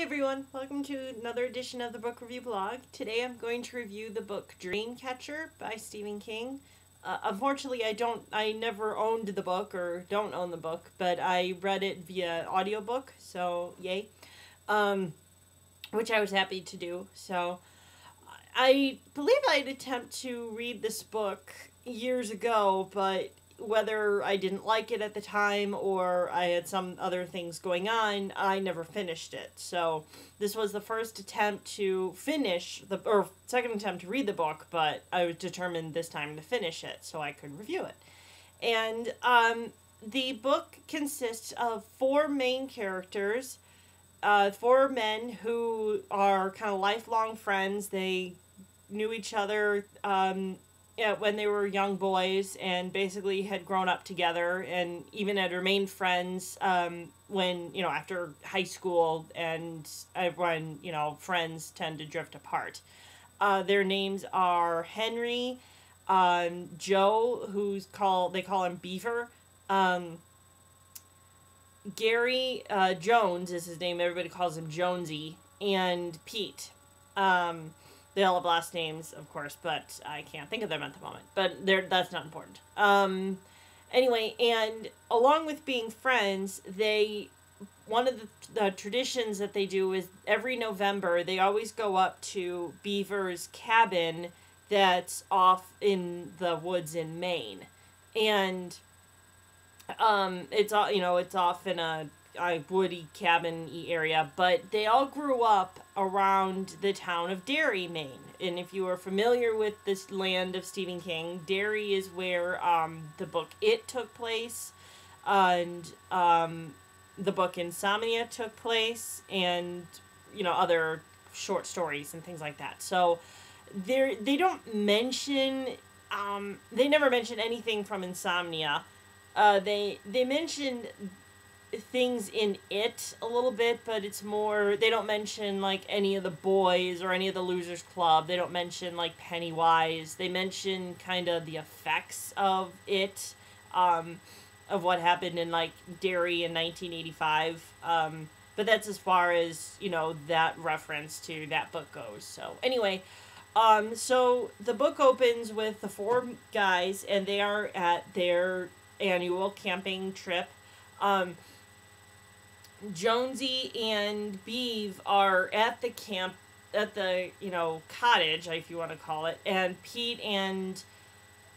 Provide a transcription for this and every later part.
everyone, welcome to another edition of the Book Review Blog. Today I'm going to review the book Dreamcatcher by Stephen King. Unfortunately, I never owned the book, or don't own the book, but I read it via audiobook, so yay. Which I was happy to do. So I believe I'd attempt to read this book years ago, but whether I didn't like it at the time or I had some other things going on, I never finished it. So this was the first attempt to finish or second attempt to read the book, but I was determined this time to finish it so I could review it. And the book consists of four main characters, four men who are kind of lifelong friends. They knew each other when they were young boys and basically had grown up together and even had remained friends when, after high school, and when, friends tend to drift apart. Their names are Henry, Joe, they call him Beaver, Gary, Jones is his name, everybody calls him Jonesy, and Pete. They all have last names, of course, but I can't think of them at the moment. But that's not important. Anyway, and along with being friends, one of the traditions that they do is every November, they always go up to Beaver's cabin that's off in the woods in Maine. And it's off in a woody cabin-y area, but they all grew up around the town of Derry, Maine. And if you are familiar with this land of Stephen King, Derry is where the book It took place, and the book Insomnia took place, and other short stories and things like that. So they don't mention they never mention anything from Insomnia. They mentioned things in It a little bit, but it's more, they don't mention like any of the boys or any of the Losers Club. They don't mention like Pennywise. They mention kind of the effects of It, of what happened in like Derry in 1985. But that's as far as, that reference to that book goes. So anyway, so the book opens with the four guys, and they are at their annual camping trip. Jonesy and Beav are at the cottage, if you want to call it, and Pete and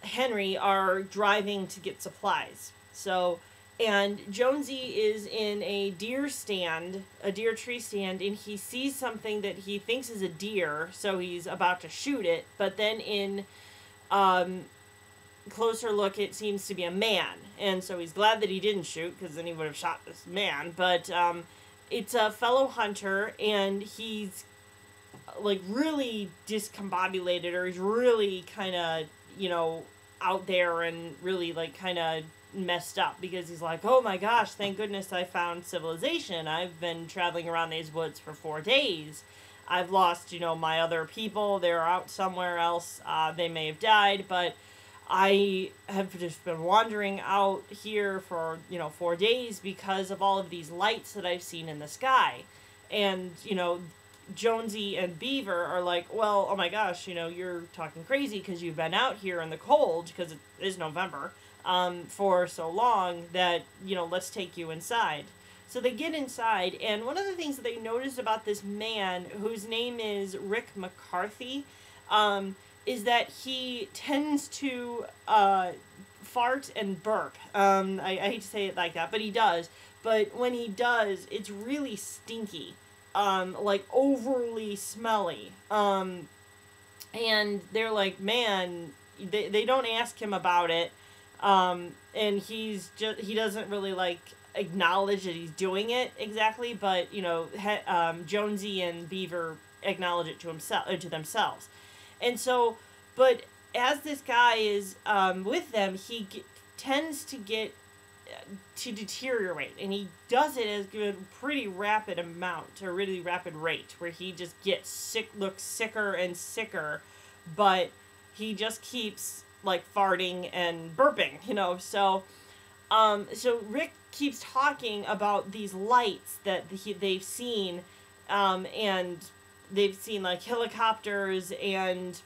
Henry are driving to get supplies. So, and Jonesy is in a deer tree stand, and he sees something that he thinks is a deer, so he's about to shoot it, but then in closer look, it seems to be a man, and so he's glad that he didn't shoot, because then he would have shot this man. But it's a fellow hunter, and he's like really discombobulated, or he's really kind of out there and really like kind of messed up, because he's like, oh my gosh, thank goodness I found civilization. I've been traveling around these woods for 4 days. I've lost my other people. They're out somewhere else. They may have died, but I have just been wandering out here for, 4 days because of all of these lights that I've seen in the sky. And, Jonesy and Beaver are like, well, oh my gosh, you're talking crazy because you've been out here in the cold, because it is November, for so long that, let's take you inside. So they get inside, and one of the things that they noticed about this man, whose name is Rick McCarthy, is that he tends to fart and burp. I hate to say it like that, but he does. But when he does, it's really stinky, like overly smelly. And they're like, man, they don't ask him about it. And he doesn't really like acknowledge that he's doing it exactly, but Jonesy and Beaver acknowledge it to themselves. And so, but as this guy is with them, he tends to get to deteriorate, and he does it at a pretty rapid amount, or really rapid rate, where he just gets sick, looks sicker and sicker, but he just keeps like farting and burping, so So Rick keeps talking about these lights that they've seen and they've seen like helicopters, and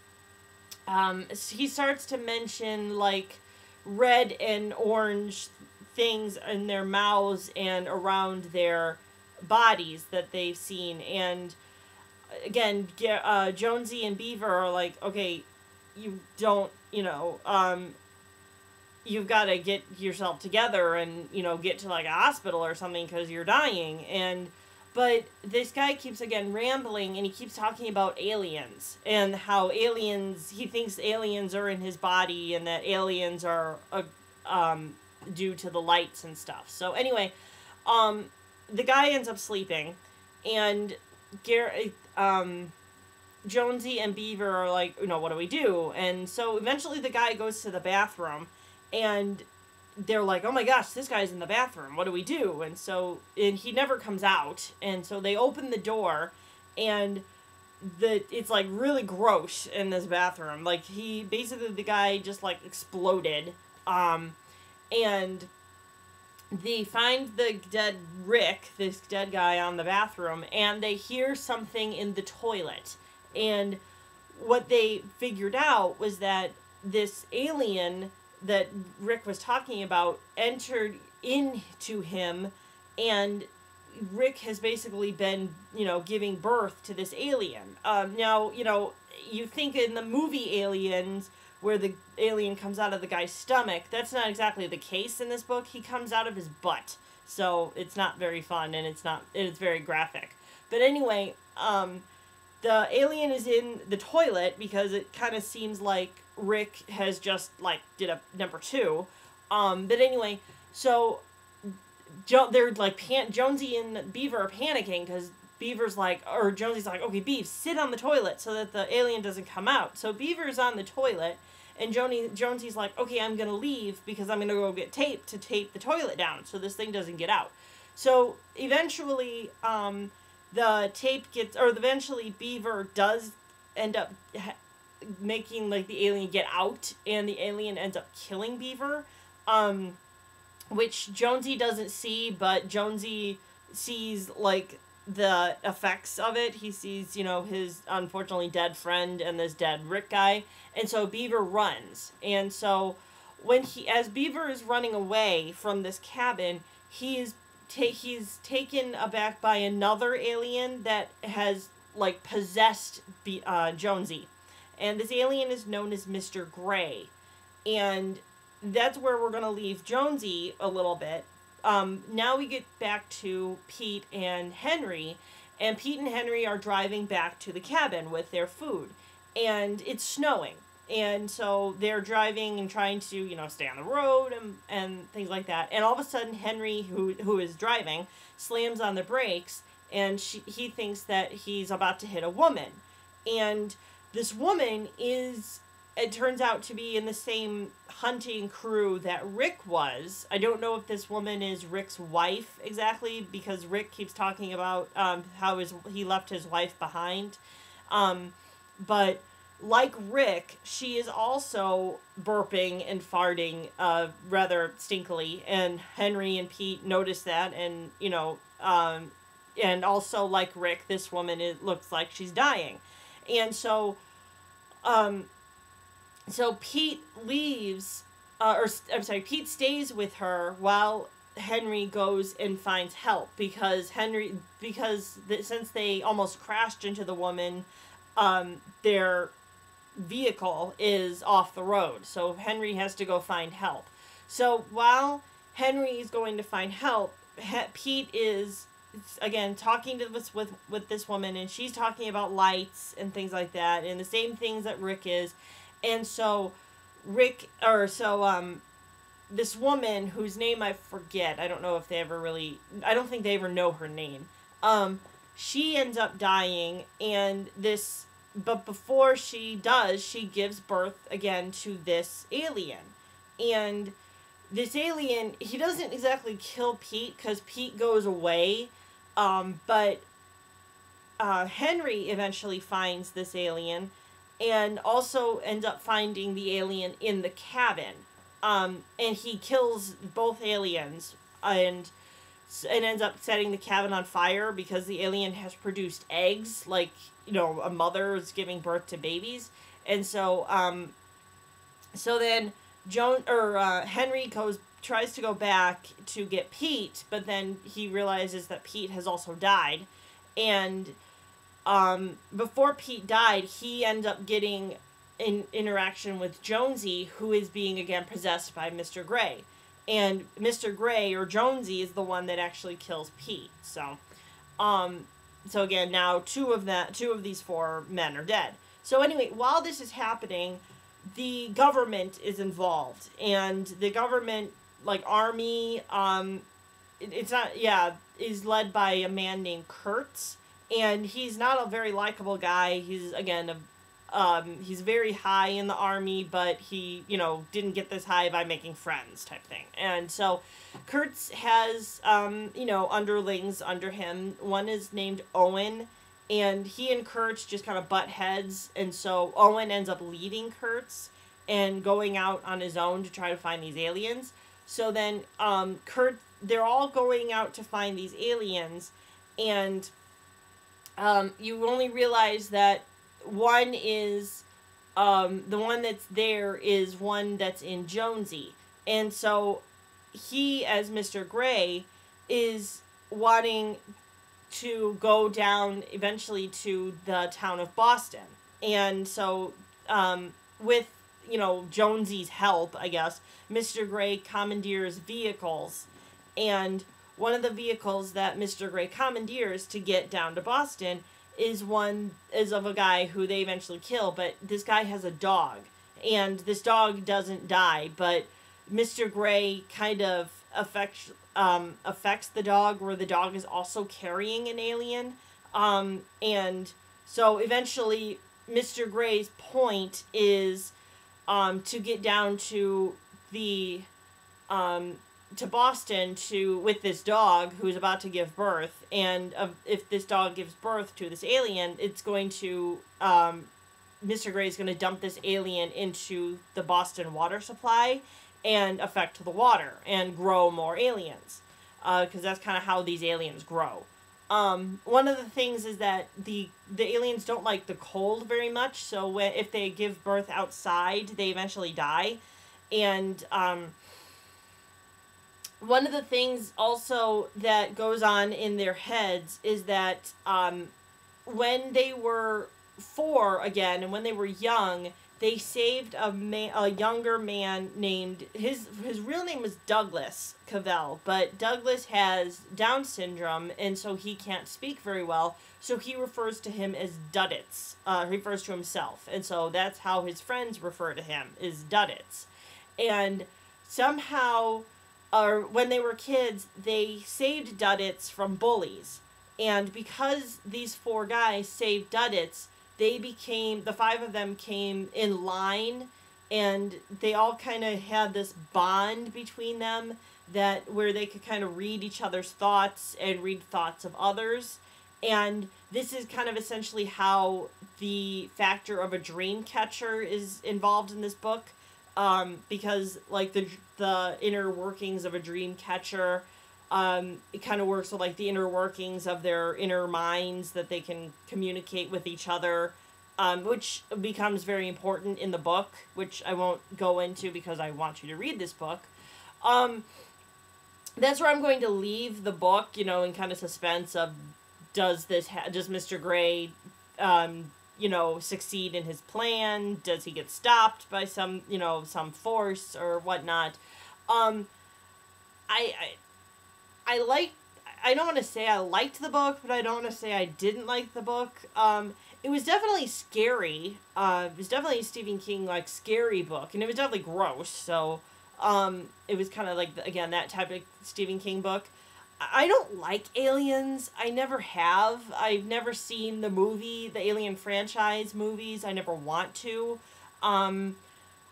he starts to mention like red and orange things in their mouths and around their bodies that they've seen. And again, Jonesy and Beaver are like, okay, you don't, you've got to get yourself together and, get to like a hospital or something because you're dying. But this guy keeps again rambling, and he keeps talking about aliens and how he thinks aliens are in his body, and that aliens are due to the lights and stuff. So anyway, the guy ends up sleeping, and Jonesy and Beaver are like, what do we do? And so eventually the guy goes to the bathroom, and they're like, oh my gosh, this guy's in the bathroom. What do we do? And he never comes out. And so they open the door, and it's like really gross in this bathroom. Like the guy just like exploded. And they find the dead Rick, this dead guy on the bathroom, and they hear something in the toilet. And what they figured out was that this alien that Rick was talking about entered into him, and Rick has basically been, giving birth to this alien. Now, you think in the movie Aliens, where the alien comes out of the guy's stomach, that's not exactly the case in this book. He comes out of his butt. So it's not very fun, and it's very graphic. But anyway, the alien is in the toilet because it kind of seems like Rick has just, did a number 2. But anyway, so they're, Jonesy and Beaver are panicking because Jonesy's like, okay, Beav, sit on the toilet so that the alien doesn't come out. So Beaver's on the toilet, and Jonesy's like, okay, I'm going to leave because I'm going to go get tape to tape the toilet down so this thing doesn't get out. So eventually, eventually Beaver does end up making the alien get out, and the alien ends up killing Beaver, which Jonesy doesn't see, but Jonesy sees the effects of it. He sees his unfortunately dead friend and this dead Rick guy, and so Beaver runs. And so as Beaver is running away from this cabin, he's taken aback by another alien that has possessed Jonesy. And this alien is known as Mr. Gray. And that's where we're going to leave Jonesy a little bit. Now we get back to Pete and Henry. And Pete and Henry are driving back to the cabin with their food. And it's snowing. And so they're driving and trying to, stay on the road and things like that. And all of a sudden, Henry, who is driving, slams on the brakes. And he thinks that he's about to hit a woman. And this woman it turns out to be in the same hunting crew that Rick was. I don't know if this woman is Rick's wife exactly, because Rick keeps talking about how he left his wife behind. But like Rick, she is also burping and farting rather stinkily, and Henry and Pete notice that, and and also like Rick, this woman looks like she's dying. And so Pete leaves, Pete stays with her while Henry goes and finds help, because since they almost crashed into the woman, their vehicle is off the road. So Henry has to go find help. So while Henry is going to find help, Pete is again talking with this woman, and she's talking about lights and things like that, and the same things that Rick is. And so this woman, whose name I forget, I don't think they ever know her name, she ends up dying, but before she does, she gives birth again to this alien. And this alien, he doesn't exactly kill Pete, because Pete goes away, but Henry eventually finds this alien, and also ends up finding the alien in the cabin. And he kills both aliens. And it ends up setting the cabin on fire because the alien has produced eggs, like, you know, a mother is giving birth to babies. And so, so then Henry tries to go back to get Pete, but then he realizes that Pete has also died. And before Pete died, he ends up getting an interaction with Jonesy, who is being again possessed by Mr. Gray. And Mr. Gray, or Jonesy, is the one that actually kills Pete. So, so again, now two of these four men are dead. So anyway, while this is happening, the government is involved, and the government, like army, is led by a man named Kurtz, and he's not a very likable guy. He's again he's very high in the army, but he, you know, didn't get this high by making friends type thing. And so Kurtz has, you know, underlings under him. One is named Owen, and he and Kurtz just kind of butt heads. And so Owen ends up leaving Kurtz and going out on his own to try to find these aliens. So then they're all going out to find these aliens, and you only realize that one is, the one that's there is one that's in Jonesy. And so he, as Mr. Gray, is wanting to go down eventually to the town of Boston. And so, with, you know, Jonesy's help, I guess, Mr. Gray commandeers vehicles. And one of the vehicles that Mr. Gray commandeers to get down to Boston is of a guy who they eventually kill, but this guy has a dog, and this dog doesn't die, but Mr. Gray kind of affects the dog, where the dog is also carrying an alien, and so eventually Mr. Gray's point is to get down to the to Boston with this dog who's about to give birth, and if this dog gives birth to this alien, it's going to, Mr. Gray is going to dump this alien into the Boston water supply and affect the water and grow more aliens, because that's kind of how these aliens grow. One of the things is that the aliens don't like the cold very much, so if they give birth outside, they eventually die. And one of the things also that goes on in their heads is that when they were four again, and when they were young, they saved a younger man named, his real name was Douglas Cavell, but Douglas has Down syndrome, and so he can't speak very well, so he refers to him as Duddits. He refers to himself, and so that's how his friends refer to him, is Duddits. And somehow, when they were kids, they saved Duddits from bullies. And because these four guys saved Duddits, the five of them came in line, and they all kind of had this bond between them where they could kind of read each other's thoughts and read thoughts of others. And this is kind of essentially how the factor of a dream catcher is involved in this book. Because like the inner workings of a dream catcher, it kind of works with like the inner workings of their inner minds, that they can communicate with each other, which becomes very important in the book, which I won't go into because I want you to read this book. That's where I'm going to leave the book, you know, in kind of suspense of, does Mr. Gray, you know, succeed in his plan? Does he get stopped by some force or whatnot? I don't want to say I liked the book, but I don't want to say I didn't like the book. It was definitely scary. It was definitely a Stephen King, like, scary book, and it was definitely gross, so, it was kind of like, again, that type of Stephen King book. I don't like aliens. I never have. I've never seen the Alien franchise movies. I never want to.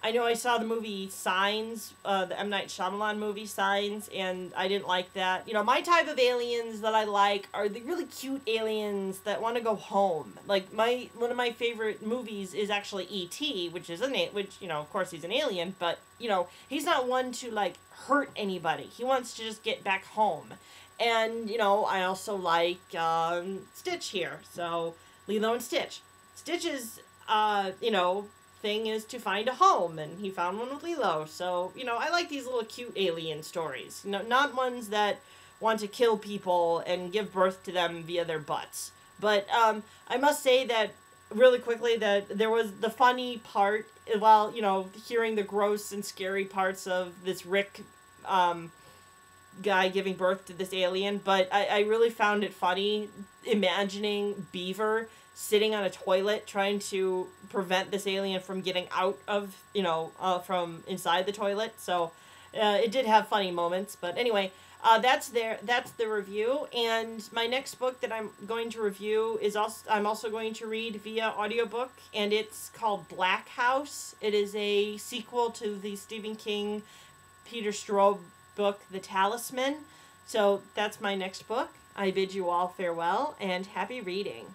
I know I saw the movie Signs, the M. Night Shyamalan movie Signs, and I didn't like that. You know, my type of aliens that I like are the really cute aliens that want to go home. Like, one of my favorite movies is actually E.T., which, you know, of course he's an alien, but, you know, he's not one to, like, hurt anybody. He wants to just get back home. And, I also like Stitch here. So, Lilo and Stitch. Stitch's, thing is to find a home, and he found one with Lilo. So, I like these little cute alien stories. Not ones that want to kill people and give birth to them via their butts. But I must say that really quickly that there was the funny part while, hearing the gross and scary parts of this Rick guy giving birth to this alien, but I really found it funny imagining Beaver sitting on a toilet trying to prevent this alien from getting out of, from inside the toilet. So it did have funny moments, but anyway, that's the review. And my next book that I'm going to review I'm also going to read via audiobook, and it's called Black House. It is a sequel to the Stephen King, Peter Straub book, The Talisman. So that's my next book. I bid you all farewell and happy reading.